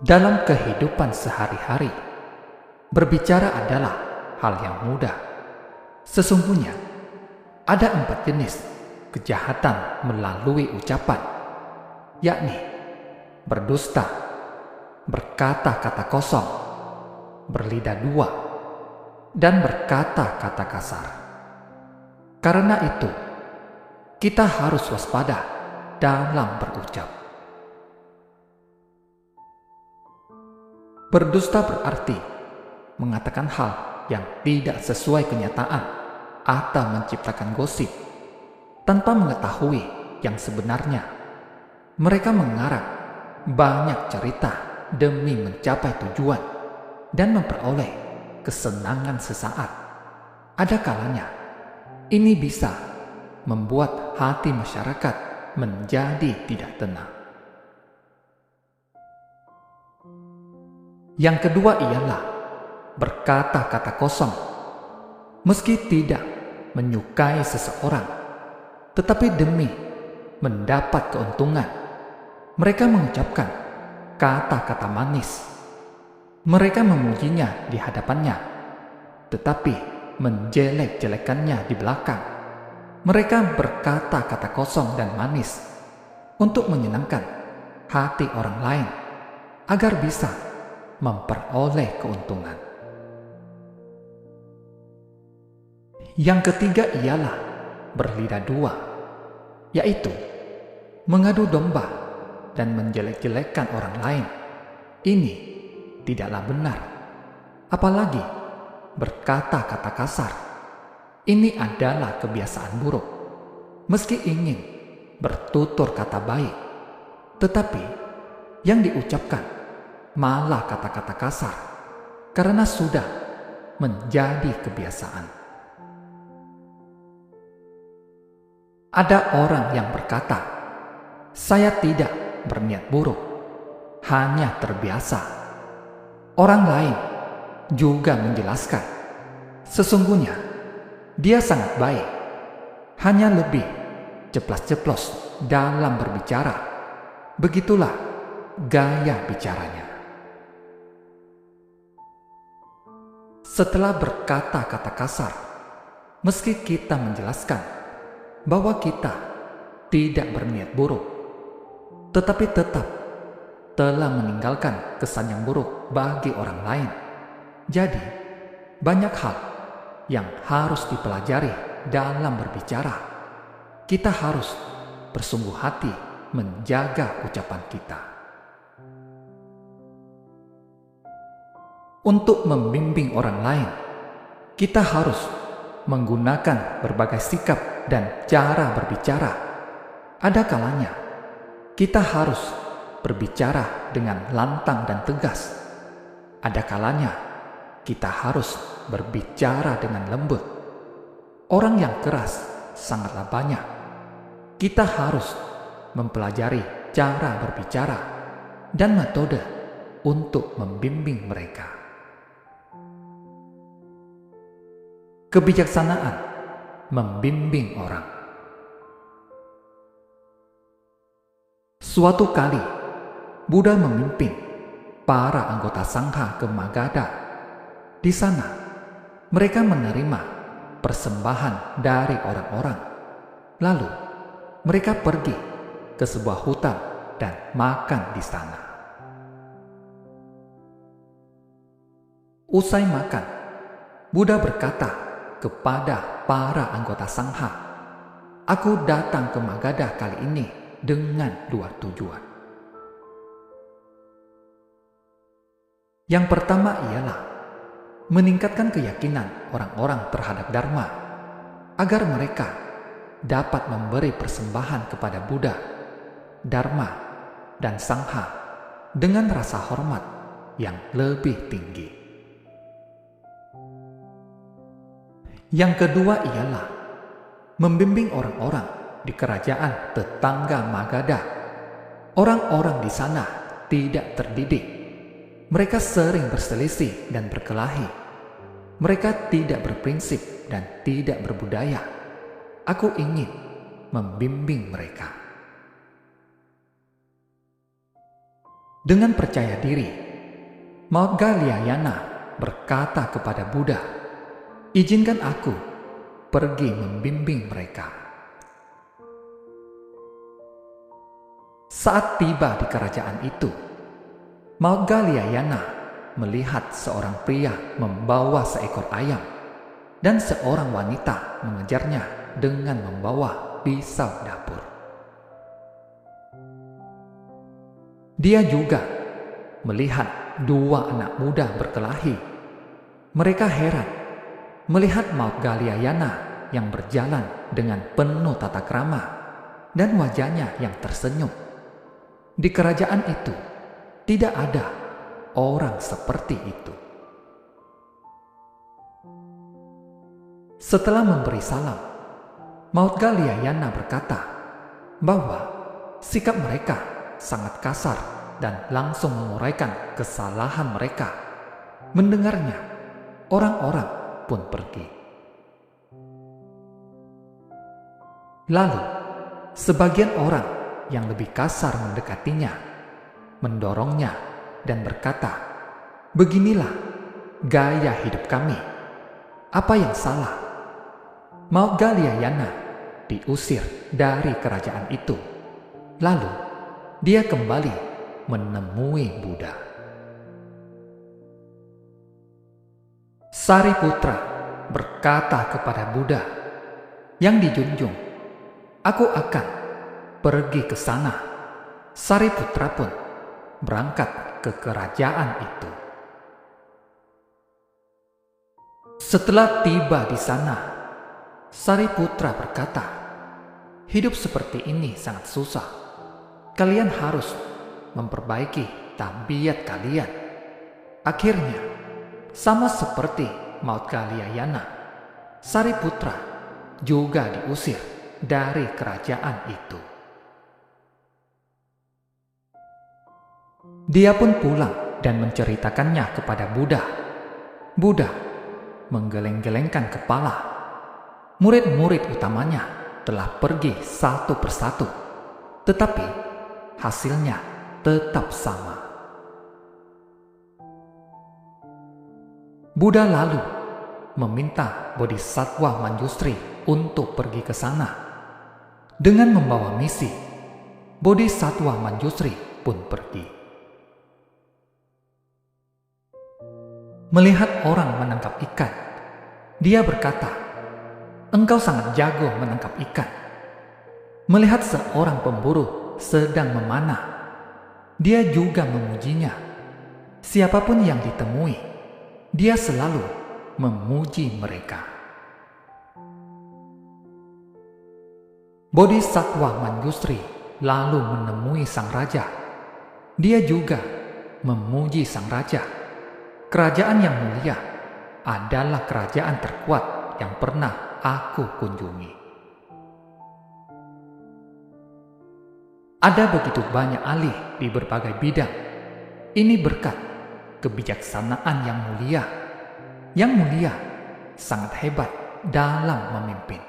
Dalam kehidupan sehari-hari, berbicara adalah hal yang mudah. Sesungguhnya, ada 4 jenis kejahatan melalui ucapan, yakni berdusta, berkata-kata kosong, berlidah dua, dan berkata-kata kasar. Karena itu, kita harus waspada dalam berucap. Berdusta berarti mengatakan hal yang tidak sesuai kenyataan atau menciptakan gosip tanpa mengetahui yang sebenarnya. Mereka mengarang banyak cerita demi mencapai tujuan dan memperoleh kesenangan sesaat. Ada kalanya ini bisa membuat hati masyarakat menjadi tidak tenang. Yang kedua ialah berkata-kata kosong. Meski tidak menyukai seseorang, tetapi demi mendapat keuntungan, mereka mengucapkan kata-kata manis. Mereka memujinya di hadapannya, tetapi menjelek-jelekannya di belakang. Mereka berkata-kata kosong dan manis untuk menyenangkan hati orang lain agar bisa memperoleh keuntungan. Yang ketiga ialah berlidah dua, yaitu mengadu domba dan menjelek-jelekkan orang lain. Ini tidaklah benar, apalagi berkata-kata kasar. Ini adalah kebiasaan buruk. Meski ingin bertutur kata baik, tetapi yang diucapkan malah kata-kata kasar karena sudah menjadi kebiasaan. Ada orang yang berkata, "Saya tidak berniat buruk, hanya terbiasa." Orang lain juga menjelaskan, sesungguhnya dia sangat baik, hanya lebih ceplas-ceplos dalam berbicara. Begitulah gaya bicaranya. Setelah berkata-kata kasar, meski kita menjelaskan bahwa kita tidak berniat buruk, tetapi tetap telah meninggalkan kesan yang buruk bagi orang lain. Jadi, banyak hal yang harus dipelajari dalam berbicara. Kita harus bersungguh hati menjaga ucapan kita. Untuk membimbing orang lain, kita harus menggunakan berbagai sikap dan cara berbicara. Ada kalanya kita harus berbicara dengan lantang dan tegas. Ada kalanya kita harus berbicara dengan lembut. Orang yang keras sangatlah banyak. Kita harus mempelajari cara berbicara dan metode untuk membimbing mereka. Kebijaksanaan membimbing orang. Suatu kali, Buddha memimpin para anggota Sangha ke Magadha. Di sana, mereka menerima persembahan dari orang-orang. Lalu, mereka pergi ke sebuah hutan dan makan di sana. Usai makan, Buddha berkata kepada para anggota Sangha, "Aku datang ke Magadha kali ini dengan 2 tujuan. Yang pertama ialah meningkatkan keyakinan orang-orang terhadap Dharma, agar mereka dapat memberi persembahan kepada Buddha, Dharma, dan Sangha dengan rasa hormat yang lebih tinggi. Yang kedua ialah membimbing orang-orang di kerajaan tetangga Magadha. Orang-orang di sana tidak terdidik. Mereka sering berselisih dan berkelahi. Mereka tidak berprinsip dan tidak berbudaya. Aku ingin membimbing mereka. Dengan percaya diri, Maudgalyayana berkata kepada Buddha, "Izinkan aku pergi membimbing mereka." Saat tiba di kerajaan itu, Maudgalyayana melihat seorang pria membawa seekor ayam dan seorang wanita mengejarnya dengan membawa pisau dapur. Dia juga melihat dua anak muda berkelahi. Mereka heran melihat Maudgalyayana yang berjalan dengan penuh tata krama dan wajahnya yang tersenyum. Di kerajaan itu tidak ada orang seperti itu. Setelah memberi salam, Maudgalyayana berkata bahwa sikap mereka sangat kasar dan langsung menguraikan kesalahan mereka. Mendengarnya, orang-orang pun pergi. Lalu, sebagian orang yang lebih kasar mendekatinya, mendorongnya dan berkata, "Beginilah gaya hidup kami. Apa yang salah?" Maudgalyayana diusir dari kerajaan itu. Lalu, dia kembali menemui Buddha. Sariputra berkata kepada Buddha yang dijunjung, "Aku akan pergi ke sana." Sariputra pun berangkat ke kerajaan itu. Setelah tiba di sana, Sariputra berkata, "Hidup seperti ini sangat susah. Kalian harus memperbaiki tabiat kalian." Akhirnya, sama seperti Maudgalyayana, Sariputra juga diusir dari kerajaan itu. Dia pun pulang dan menceritakannya kepada Buddha. Buddha menggeleng-gelengkan kepala. Murid-murid utamanya telah pergi satu persatu, tetapi hasilnya tetap sama. Buddha lalu meminta Bodhisattva Manjusri untuk pergi ke sana. Dengan membawa misi, Bodhisattva Manjusri pun pergi. Melihat orang menangkap ikan, dia berkata, "Engkau sangat jago menangkap ikan." Melihat seorang pemburu sedang memanah, dia juga memujinya. Siapapun yang ditemui, dia selalu memuji mereka. Bodhisattva Manjusri lalu menemui sang raja. Dia juga memuji sang raja. "Kerajaan yang mulia adalah kerajaan terkuat yang pernah aku kunjungi. Ada begitu banyak ahli di berbagai bidang. Ini berkat kebijaksanaan yang mulia. Yang mulia sangat hebat dalam memimpin."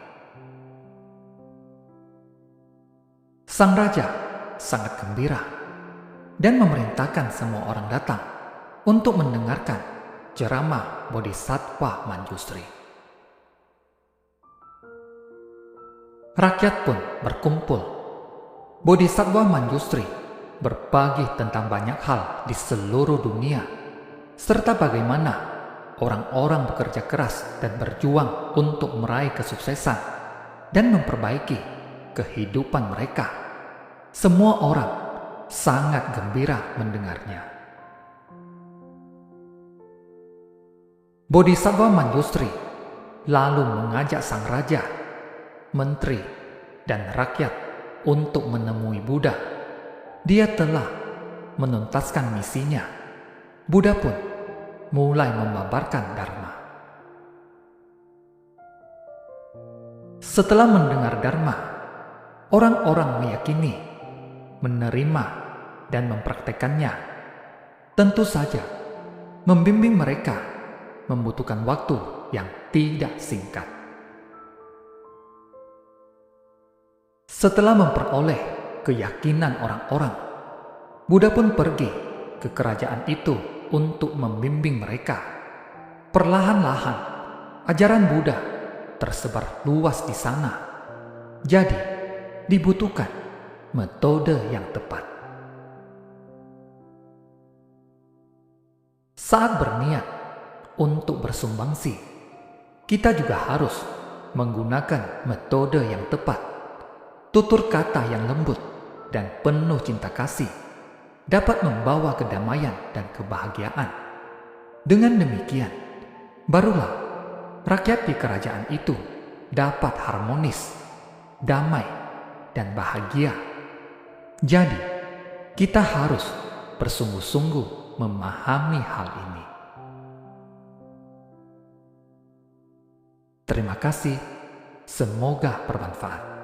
Sang raja sangat gembira dan memerintahkan semua orang datang untuk mendengarkan ceramah Bodhisattva Manjusri. Rakyat pun berkumpul. Bodhisattva Manjusri berbagi tentang banyak hal di seluruh dunia, serta bagaimana orang-orang bekerja keras dan berjuang untuk meraih kesuksesan dan memperbaiki kehidupan mereka. Semua orang sangat gembira mendengarnya. Bodhisattva Manjusri lalu mengajak sang raja, menteri, dan rakyat untuk menemui Buddha. Dia telah menuntaskan misinya. Buddha pun mulai membabarkan Dharma. Setelah mendengar Dharma, orang-orang meyakini, menerima, dan mempraktekannya. Tentu saja, membimbing mereka membutuhkan waktu yang tidak singkat. Setelah memperoleh keyakinan orang-orang, Buddha pun pergi ke kerajaan itu untuk membimbing mereka. Perlahan-lahan, ajaran Buddha tersebar luas di sana. Jadi, dibutuhkan metode yang tepat. Saat berniat untuk bersumbangsi, kita juga harus menggunakan metode yang tepat. Tutur kata yang lembut dan penuh cinta kasih dapat membawa kedamaian dan kebahagiaan. Dengan demikian, barulah rakyat di kerajaan itu dapat harmonis, damai, dan bahagia. Jadi, kita harus bersungguh-sungguh memahami hal ini. Terima kasih, semoga bermanfaat.